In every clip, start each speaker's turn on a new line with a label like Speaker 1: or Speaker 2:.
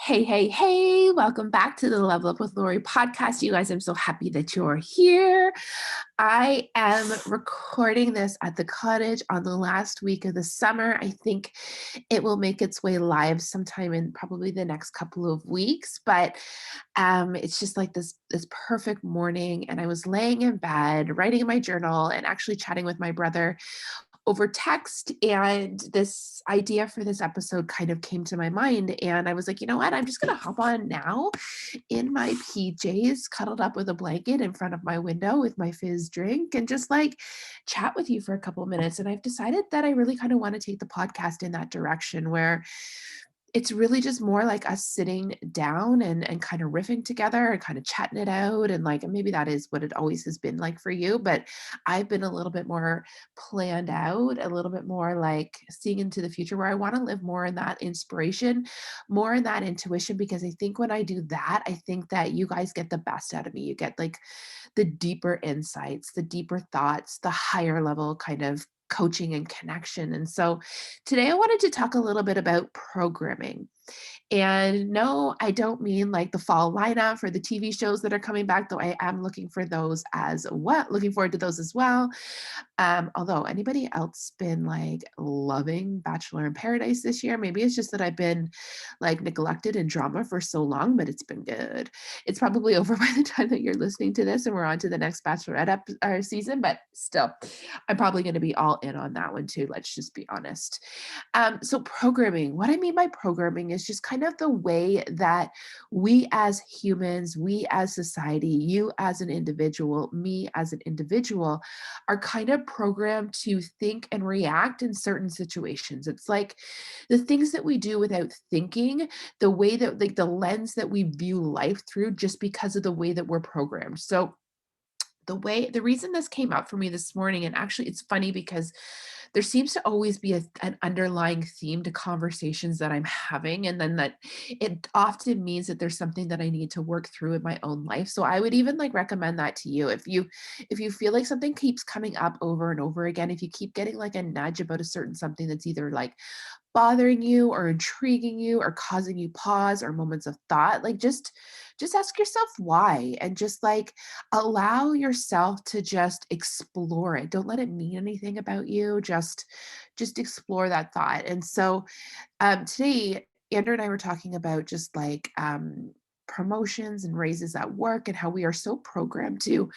Speaker 1: Hey, hey, hey, welcome back to the Level Up with Lori podcast. You guys, I'm so happy that you're here. I am recording this at the cottage on the last week of the summer. I think it will make its way live sometime in probably the next couple of weeks, but it's just like this perfect morning. And I was laying in bed, writing in my journal, and actually chatting with my brother over text, and this idea for this episode kind of came to my mind, and I was like, you know what, I'm just going to hop on now in my PJs, cuddled up with a blanket in front of my window with my fizz drink, and just like chat with you for a couple of minutes. And I've decided that I really kind of want to take the podcast in that direction where it's really just more like us sitting down and kind of riffing together and kind of chatting it out. And like, maybe that is what it always has been like for you, but I've been a little bit more planned out, a little bit more like seeing into the future where I want to live more in that inspiration, more in that intuition, because I think when I do that, I think that you guys get the best out of me. You get like the deeper insights, the deeper thoughts, the higher level kind of coaching and connection. And so today I wanted to talk a little bit about programming. And no, I don't mean like the fall lineup for the TV shows that are coming back, though I am looking for those as well, looking forward to those as well. Although anybody else been like loving Bachelor in Paradise this year? Maybe it's just that I've been like neglected in drama for so long, but it's been good. It's probably over by the time that you're listening to this, and we're on to the next Bachelorette season. But still, I'm probably going to be all in on that one too. Let's just be honest. So programming, what I mean by programming is just kind of the way that we as humans, we as society, you as an individual, me as an individual, are kind of programmed to think and react in certain situations. It's like the things that we do without thinking, the way that, like, the lens that we view life through, just because of the way that we're programmed. So the reason this came up for me this morning, and actually it's funny because there seems to always be an underlying theme to conversations that I'm having, and then that it often means that there's something that I need to work through in my own life. So I would even like recommend that to you. If you feel like something keeps coming up over and over again, if you keep getting like a nudge about a certain something that's either like bothering you or intriguing you or causing you pause or moments of thought, like just ask yourself why, and just like allow yourself to just explore it. Don't let it mean anything about you. Just explore that thought. And so today Andrew and I were talking about just like promotions and raises at work, and how we are so programmed to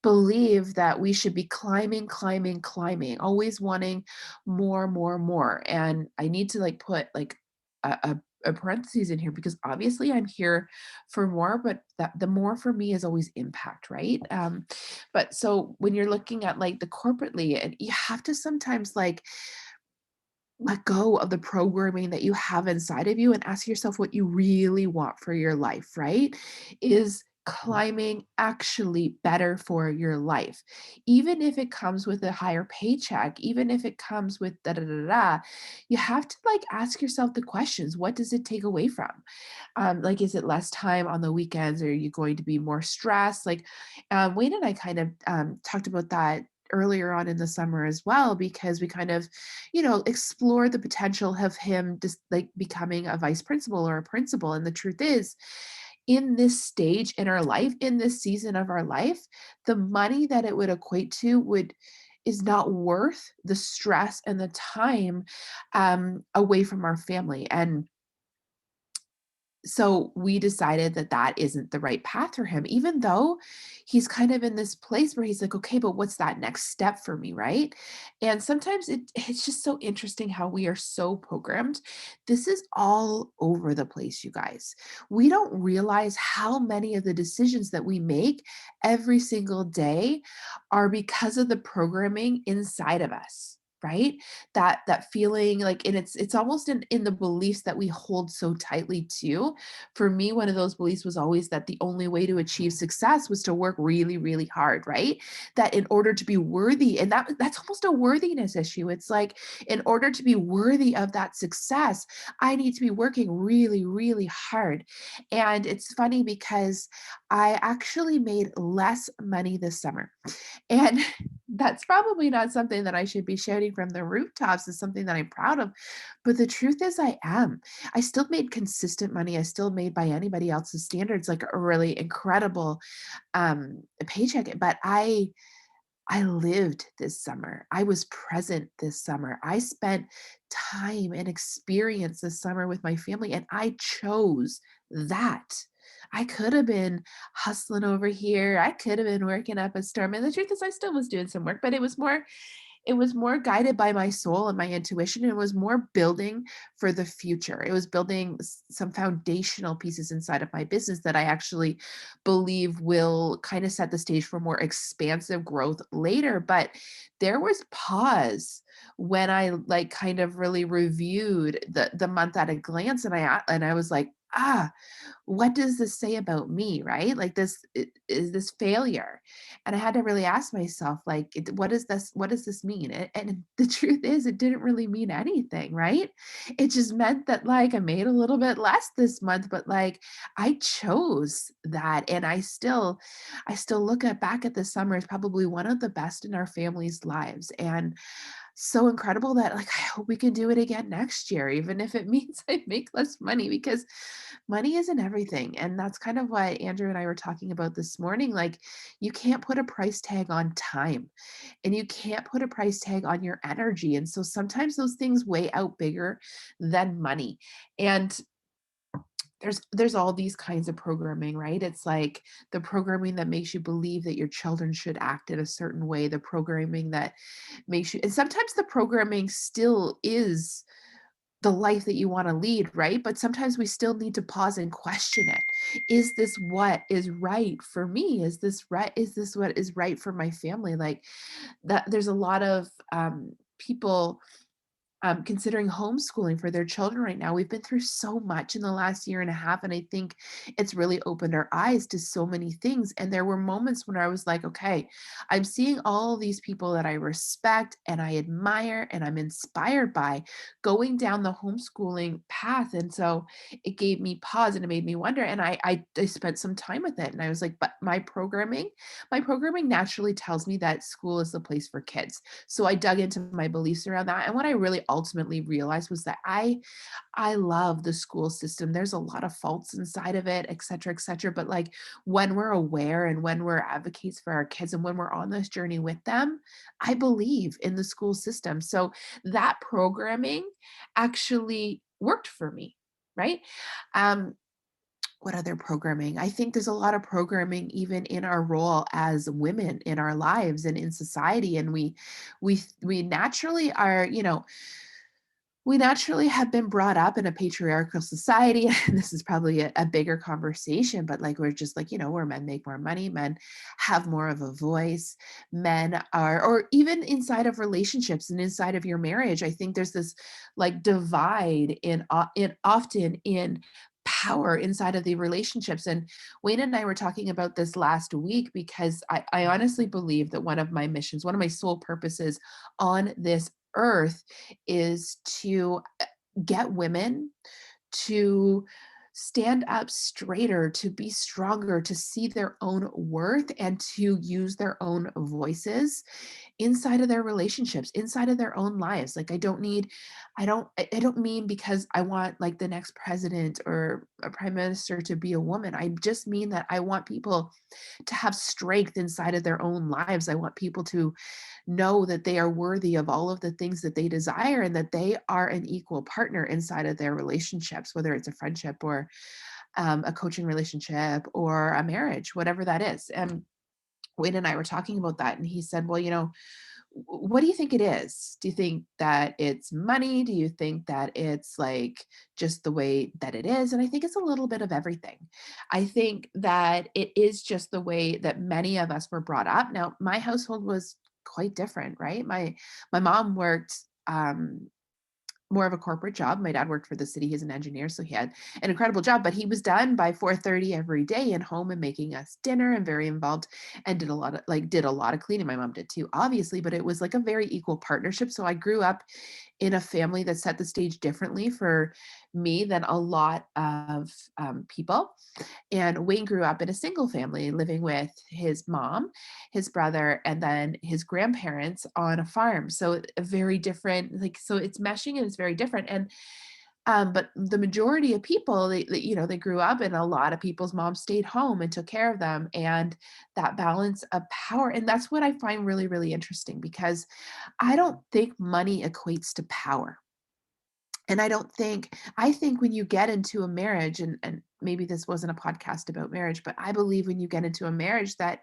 Speaker 1: believe that we should be climbing, climbing, climbing, always wanting more, more, more. And I need to like put like a parentheses in here, because obviously I'm here for more, but that the more for me is always impact, right? But so when you're looking at like the corporately, and you have to sometimes like let go of the programming that you have inside of you and ask yourself what you really want for your life, right? Is climbing actually better for your life? Even if it comes with a higher paycheck, even if it comes with da da da da, you have to like ask yourself the questions. What does it take away from? Like, is it less time on the weekends? Or are you going to be more stressed? Like, Wayne and I kind of talked about that earlier on in the summer as well, because we kind of, explore the potential of him just like becoming a vice principal or a principal. And the truth is, in this stage in our life, in this season of our life, the money that it would equate to would is not worth the stress and the time away from our family. And so we decided that that isn't the right path for him, even though he's kind of in this place where he's like, okay, but what's that next step for me, right? And sometimes it's just so interesting how we are so programmed. This is all over the place, you guys. We don't realize how many of the decisions that we make every single day are because of the programming inside of us. Right, that feeling like, and it's almost in the beliefs that we hold so tightly to. For me, one of those beliefs was always that the only way to achieve success was to work really, really hard, right? That in order to be worthy, and that's almost a worthiness issue. It's like, in order to be worthy of that success, I need to be working really, really hard. And it's funny because I actually made less money this summer. And that's probably not something that I should be shouting screaming from the rooftops is something that I'm proud of. But the truth is I am. I still made consistent money. I still made by anybody else's standards like a really incredible paycheck. But I lived this summer. I was present this summer. I spent time and experience this summer with my family, and I chose that. I could have been hustling over here. I could have been working up a storm. And the truth is, I still was doing some work, but it was more guided by my soul and my intuition. It was more building for the future. It was building some foundational pieces inside of my business that I actually believe will kind of set the stage for more expansive growth later. But there was pause when I like kind of really reviewed the month at a glance, and I was like, what does this say about me, right? Like is this failure? And I had to really ask myself, like, what does this mean? And the truth is, it didn't really mean anything, right? It just meant that like I made a little bit less this month, but like I chose that. And I still look at back at the summer as probably one of the best in our family's lives. And so incredible that like I hope we can do it again next year, even if it means I make less money, because money isn't everything. And that's kind of what Andrew and I were talking about this morning. Like, you can't put a price tag on time, and you can't put a price tag on your energy. And so sometimes those things weigh out bigger than money. And there's all these kinds of programming, right? It's like the programming that makes you believe that your children should act in a certain way, the programming that makes you, and sometimes the programming still is the life that you want to lead, right? But sometimes we still need to pause and question it. Is this what is right for me? Is this right? Is this what is right for my family? Like that, there's a lot of people considering homeschooling for their children right now. We've been through so much in the last year and a half, and I think it's really opened our eyes to so many things. And there were moments when I was like, okay, I'm seeing all these people that I respect and I admire and I'm inspired by going down the homeschooling path. And so it gave me pause and it made me wonder. And I spent some time with it, and I was like, but my programming naturally tells me that school is the place for kids. So I dug into my beliefs around that. And what I really ultimately realized was that I love the school system. There's a lot of faults inside of it, et cetera, et cetera. But like when we're aware and when we're advocates for our kids and when we're on this journey with them, I believe in the school system. So that programming actually worked for me. Right. Um, what other programming? I think there's a lot of programming even in our role as women in our lives and in society. And we naturally are, we naturally have been brought up in a patriarchal society. And this is probably a bigger conversation, but like we're just like, where men make more money, men have more of a voice, men are, or even inside of relationships and inside of your marriage, I think there's this like divide in often in power inside of the relationships. And Wayne and I were talking about this last week because I honestly believe that one of my missions, one of my sole purposes on this earth is to get women to stand up straighter, to be stronger, to see their own worth, and to use their own voices inside of their relationships, inside of their own lives. Like I don't mean because I want like the next president or a prime minister to be a woman. I just mean that I want people to have strength inside of their own lives. I want people to know that they are worthy of all of the things that they desire and that they are an equal partner inside of their relationships, whether it's a friendship or a coaching relationship or a marriage, whatever that is. And Wayne and I were talking about that, and he said, well, what do you think it is? Do you think that it's money? Do you think that it's like just the way that it is? And I think it's a little bit of everything. I think that it is just the way that many of us were brought up. Now, my household was quite different, right? My mom worked more of a corporate job. My dad worked for the city. He's an engineer, so he had an incredible job, but he was done by 4:30 every day and home and making us dinner and very involved and did a lot of cleaning. My mom did too, obviously, but it was like a very equal partnership. So I grew up in a family that set the stage differently for me than a lot of people. And Wayne grew up in a single family, living with his mom, his brother, and then his grandparents on a farm. So a very different, like, so it's meshing and it's very different. And but the majority of people, they grew up, and a lot of people's moms stayed home and took care of them, and that balance of power. And that's what I find really, really interesting, because I don't think money equates to power. And I think when you get into a marriage, and maybe this wasn't a podcast about marriage, but I believe when you get into a marriage that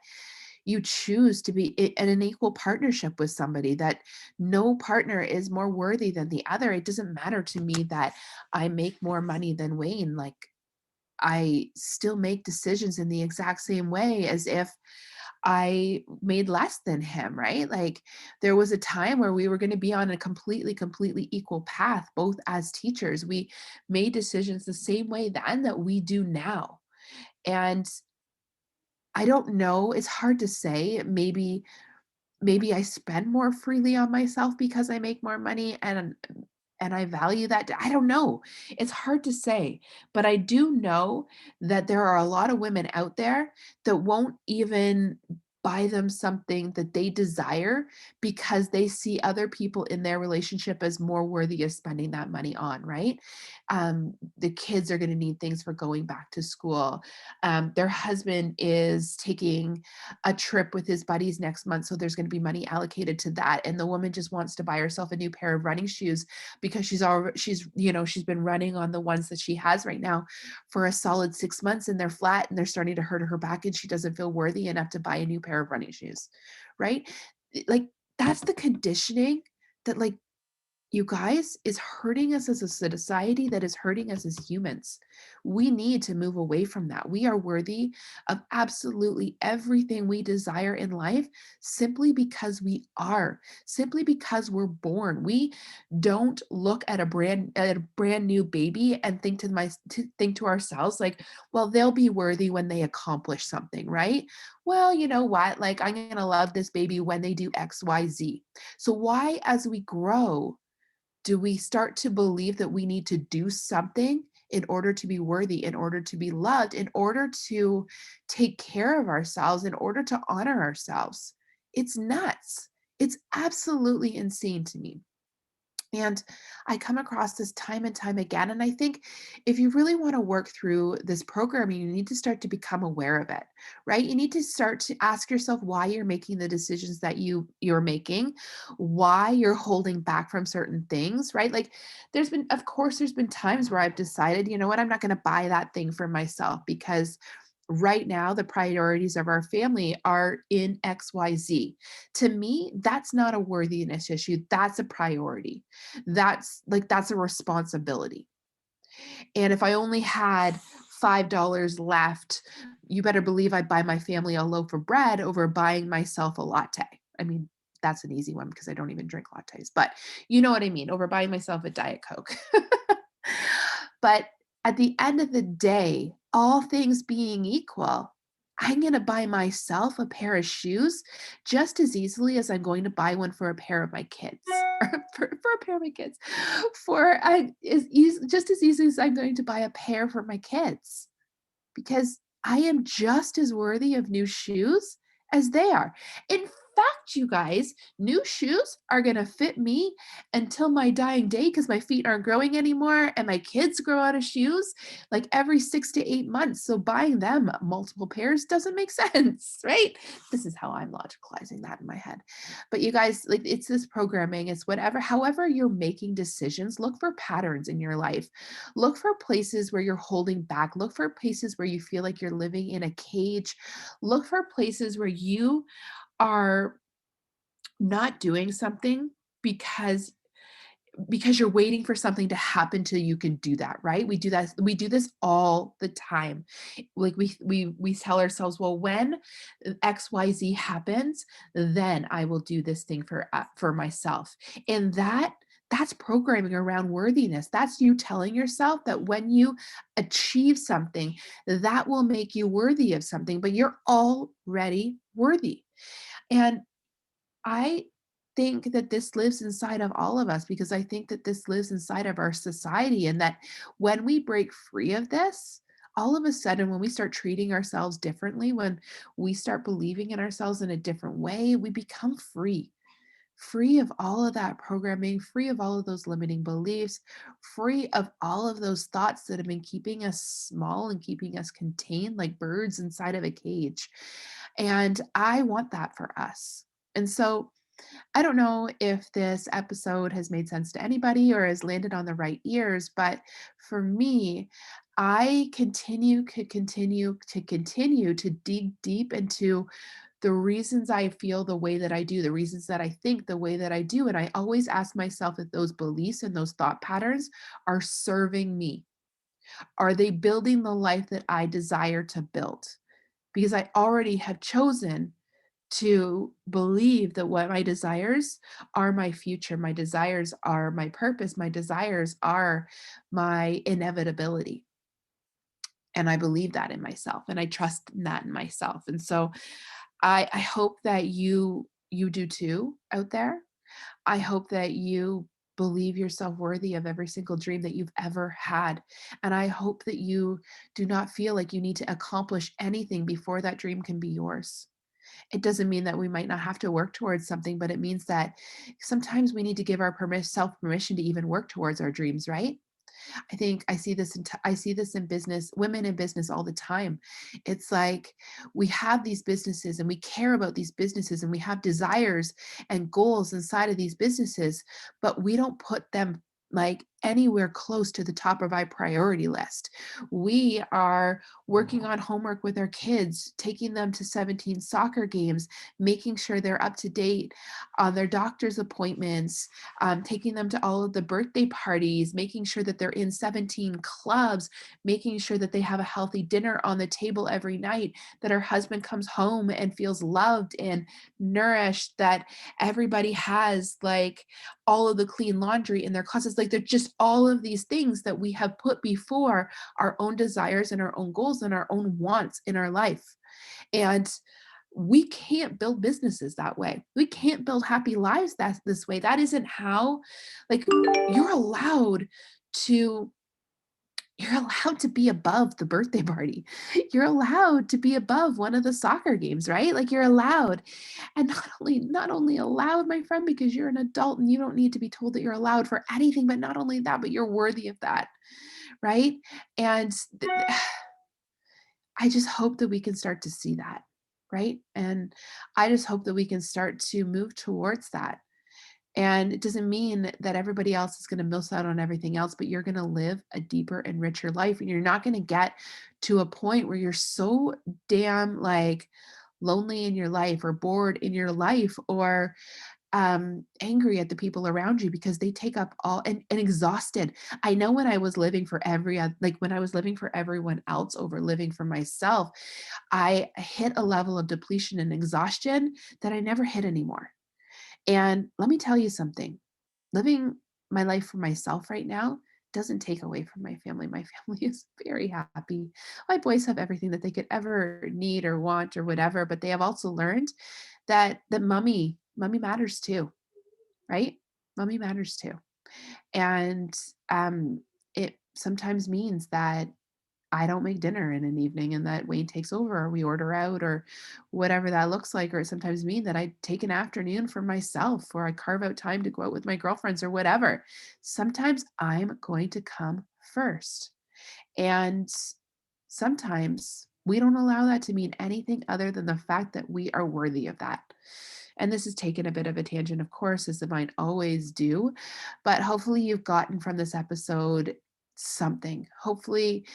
Speaker 1: you choose to be in an equal partnership with somebody, that no partner is more worthy than the other. It doesn't matter to me that I make more money than Wayne. Like, I still make decisions in the exact same way as if I made less than him, right? Like, there was a time where we were going to be on a completely, completely equal path, both as teachers. We made decisions the same way then that we do now. And I don't know, it's hard to say. Maybe I spend more freely on myself because I make more money, and I value that. I don't know. It's hard to say, but I do know that there are a lot of women out there that won't even buy them something that they desire because they see other people in their relationship as more worthy of spending that money on, right? The kids are going to need things for going back to school. Their husband is taking a trip with his buddies next month, so there's going to be money allocated to that. And the woman just wants to buy herself a new pair of running shoes because she's been running on the ones that she has right now for a solid 6 months, and they're flat and they're starting to hurt her back, and she doesn't feel worthy enough to buy a new pair of running shoes, right? Like, that's the conditioning that, like, you guys, is hurting us as a society, that is hurting us as humans. We need to move away from that. We are worthy of absolutely everything we desire in life, simply because we are, simply because we're born. We don't look at a brand new baby and think to ourselves, like, well, they'll be worthy when they accomplish something, right? Well, you know what? Like, I'm going to love this baby when they do XYZ. So why, as we grow, do we start to believe that we need to do something in order to be worthy, in order to be loved, in order to take care of ourselves, in order to honor ourselves? It's nuts. It's absolutely insane to me. And I come across this time and time again. And I think if you really want to work through this programming, you need to start to become aware of it, right? You need to start to ask yourself why you're making the decisions that you're making, why you're holding back from certain things, right? Like, of course, there's been times where I've decided, you know what, I'm not going to buy that thing for myself because right now the priorities of our family are in XYZ. To me, that's not a worthiness issue. That's a priority. That's a responsibility. And if I only had $5 left, you better believe I'd buy my family a loaf of bread over buying myself a latte. I mean, that's an easy one because I don't even drink lattes, but you know what I mean, over buying myself a Diet Coke. But at the end of the day, all things being equal, I'm going to buy myself a pair of shoes just as easily as I'm going to buy one for a pair of my kids. Or for a pair of my kids. Just as easy as I'm going to buy a pair for my kids, because I am just as worthy of new shoes as they are. In fact, you guys, new shoes are going to fit me until my dying day because my feet aren't growing anymore and my kids grow out of shoes like every 6 to 8 months. So buying them multiple pairs doesn't make sense, right? This is how I'm logicalizing that in my head. But you guys, like, it's this programming, it's whatever, however you're making decisions, look for patterns in your life. Look for places where you're holding back. Look for places where you feel like you're living in a cage. Look for places where you are not doing something because you're waiting for something to happen till you can do that, right? We do this all the time. Like, we tell ourselves, well, when XYZ happens, then I will do this thing for myself. And that's programming around worthiness. That's you telling yourself that when you achieve something, that will make you worthy of something, but you're already worthy. And I think that this lives inside of all of us because I think that this lives inside of our society, and that when we break free of this, all of a sudden, when we start treating ourselves differently, when we start believing in ourselves in a different way, we become free. Free of all of that programming, free of all of those limiting beliefs, free of all of those thoughts that have been keeping us small and keeping us contained like birds inside of a cage. And I want that for us. And so I don't know if this episode has made sense to anybody or has landed on the right ears, but for me, I continue to dig deep into the reasons I feel the way that I do, the reasons that I think the way that I do. And I always ask myself if those beliefs and those thought patterns are serving me. Are they building the life that I desire to build? Because I already have chosen to believe that what my desires are my future, my desires are my purpose, my desires are my inevitability. And I believe that in myself and I trust in that in myself. And so I hope that you do too out there. I hope that you believe yourself worthy of every single dream that you've ever had. And I hope that you do not feel like you need to accomplish anything before that dream can be yours. It doesn't mean that we might not have to work towards something, but it means that sometimes we need to give our self permission to even work towards our dreams, right? I think I see this in business, women in business all the time. It's like we have these businesses and we care about these businesses and we have desires and goals inside of these businesses, but we don't put them like anywhere close to the top of our priority list. We are working on homework with our kids, taking them to 17 soccer games, making sure they're up to date on their doctor's appointments, taking them to all of the birthday parties, making sure that they're in 17 clubs, making sure that they have a healthy dinner on the table every night, that her husband comes home and feels loved and nourished, that everybody has like all of the clean laundry in their closets. Like they're just all of these things that we have put before our own desires and our own goals and our own wants in our life. And we can't build businesses that way. We can't build happy lives that's this way. That isn't how, like, to you're allowed to be above the birthday party. You're allowed to be above one of the soccer games, right? Like you're allowed. And not only allowed, my friend, because you're an adult and you don't need to be told that you're allowed for anything, but not only that, but you're worthy of that, right? And I just hope that we can start to see that, right? And I just hope that we can start to move towards that. And it doesn't mean that everybody else is going to miss out on everything else, but you're going to live a deeper and richer life. And you're not going to get to a point where you're so damn like lonely in your life or bored in your life or angry at the people around you because they take up all and exhausted. I know when I was living for like when I was living for everyone else over living for myself, I hit a level of depletion and exhaustion that I never hit anymore. And let me tell you something, living my life for myself right now doesn't take away from my family. My family is very happy. My boys have everything that they could ever need or want or whatever, but they have also learned that mommy matters too, right? Mommy matters too. And it sometimes means that I don't make dinner in an evening and that Wayne takes over or we order out or whatever that looks like. Or it sometimes mean that I take an afternoon for myself or I carve out time to go out with my girlfriends or whatever. Sometimes I'm going to come first. And sometimes we don't allow that to mean anything other than the fact that we are worthy of that. And this has taken a bit of a tangent, of course, as the mind always do. But hopefully, you've gotten from this episode something. Hopefully,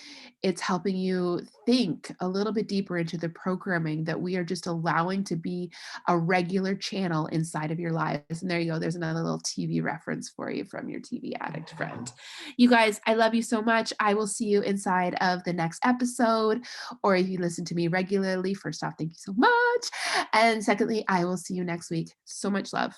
Speaker 1: it's helping you think a little bit deeper into the programming that we are just allowing to be a regular channel inside of your lives. And there you go. There's another little TV reference for you from your TV addict friend. You guys, I love you so much. I will see you inside of the next episode. Or if you listen to me regularly, first off, thank you so much. And secondly, I will see you next week. So much love.